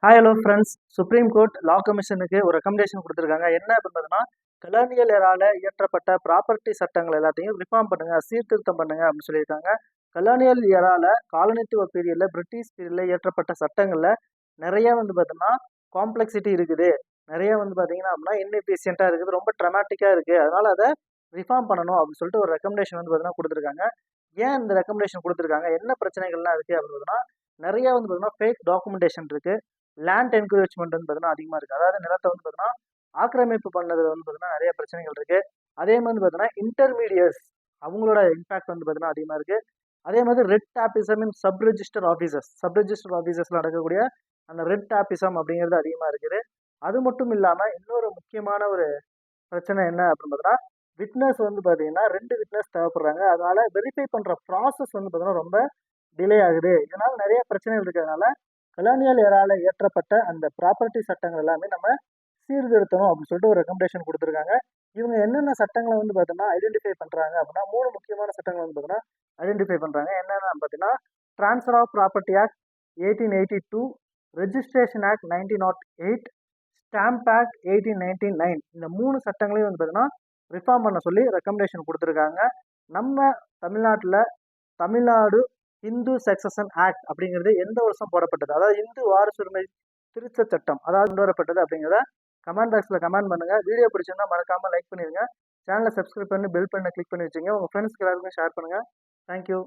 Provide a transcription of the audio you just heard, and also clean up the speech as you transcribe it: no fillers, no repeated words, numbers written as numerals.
Hello friends. Supreme court லா கமிஷனுக்கு ஒரு recommendation கொடுத்துருக்காங்க. என்ன அப்படின்றதுன்னா, கலோனியல் எரால இயற்றப்பட்ட ப்ராப்பர்ட்டி சட்டங்கள் எல்லாத்தையும் ரிஃபார்ம் பண்ணுங்க, சீர்திருத்தம் பண்ணுங்க அப்படின்னு சொல்லியிருக்காங்க. கலோனியல் எரால காலனித்துவ பீரியட்ல பிரிட்டிஷ் பீரியட்ல இயற்றப்பட்ட சட்டங்கள்ல நிறைய பார்த்தோம்னா காம்ப்ளெக்சிட்டி இருக்குது. நிறைய பார்த்தீங்கன்னா அப்படின்னா இன்எஃபிஷியண்டா இருக்குது, ரொம்ப ட்ரமாட்டிக்கா இருக்கு. அதனால அதை ரிஃபார்ம் பண்ணணும் அப்படின்னு சொல்லிட்டு ஒரு ரெக்கமெண்டேஷன் பார்த்தீங்கன்னா கொடுத்துருக்காங்க. ஏன் இந்த ரெக்கமெண்டேஷன் கொடுத்துருக்காங்க, என்ன பிரச்சனைகள்லாம் இருக்கு அப்படின்றதுன்னா, நிறைய பார்த்தீங்கன்னா ஃபேக் டாக்குமெண்டேஷன் இருக்கு. லேண்ட் என்கரேஜ்மெண்ட் பார்த்தீங்கன்னா அதிகமாக இருக்குது. அதாவது நிலத்தை பார்த்தீங்கன்னா ஆக்கிரமிப்பு பண்ணதுல பார்த்தீங்கன்னா நிறைய பிரச்சனைகள் இருக்குது. அதே மாதிரி பார்த்தீங்கன்னா இன்டர்மீடியட்ஸ் அவங்களோட இம்பாக்ட் பார்த்தீங்கன்னா அதிகமாக இருக்குது. அதே மாதிரி ரெட் டாபிசம் இன் சப் ரெஜிஸ்டர் ஆஃபீஸர்ஸ்ல நடக்கக்கூடிய அந்த ரெட் டாபிசம் அப்படிங்கிறது அதிகமாக இருக்குது. அது மட்டும் இல்லாமல் இன்னொரு முக்கியமான ஒரு பிரச்சனை என்ன அப்படின்னு பார்த்தீங்கன்னா, விட்னஸ் பார்த்தீங்கன்னா 2 விட்னஸ் தேவைப்படுறாங்க. அதனால வெரிஃபை பண்ணுற ப்ராசஸ் பார்த்தீங்கன்னா ரொம்ப டிலே ஆகுது. இதனால நிறைய பிரச்சனைகள் இருக்கிறதுனால கலோனியல் எரால இயற்றப்பட்ட அந்த ப்ராப்பர்ட்டி சட்டங்கள் எல்லாமே நம்ம சீர்திருத்தணும் அப்படின்னு சொல்லிட்டு ஒரு ரெக்கமெண்டேஷன் கொடுத்துருக்காங்க. இவங்க என்னென்ன சட்டங்களை பார்த்தோம்னா ஐடென்டிஃபை பண்றாங்க அப்படின்னா 3 முக்கியமான சட்டங்கள் பார்த்தீங்கன்னா ஐடென்டிஃபை பண்றாங்க. என்னென்ன பார்த்தீங்கன்னா, transfer of property act 1882, registration act 1908, stamp act 1899. இந்த 3 சட்டங்களையும் பார்த்தீங்கன்னா ரிஃபார்ம் பண்ண சொல்லி ரெக்கமெண்டேஷன் கொடுத்துருக்காங்க. நம்ம தமிழ்நாட்டில் தமிழ்நாடு இந்து சக்சஷன் ஆக்ட் அப்படிங்கிறது எந்த வருஷம் போடப்பட்டது, அதாவது இந்து வாரிசுரிமை திருத்த சட்டம் அதாவது கொண்டு வரப்பட்டது அப்படிங்கிறத கமெண்ட் பாக்ஸில் கமெண்ட் பண்ணுங்க. வீடியோ பிடிச்சிருந்தா மறக்காம லைக் பண்ணிருங்க. சேனலை சப்ஸ்கிரைப் பண்ணி பெல் பண்ண கிளிக் பண்ணி வச்சுங்க. உங்க ஃப்ரெண்ட்ஸ்க்கு எல்லாருக்கும் ஷேர் பண்ணுங்க. தேங்க்யூ.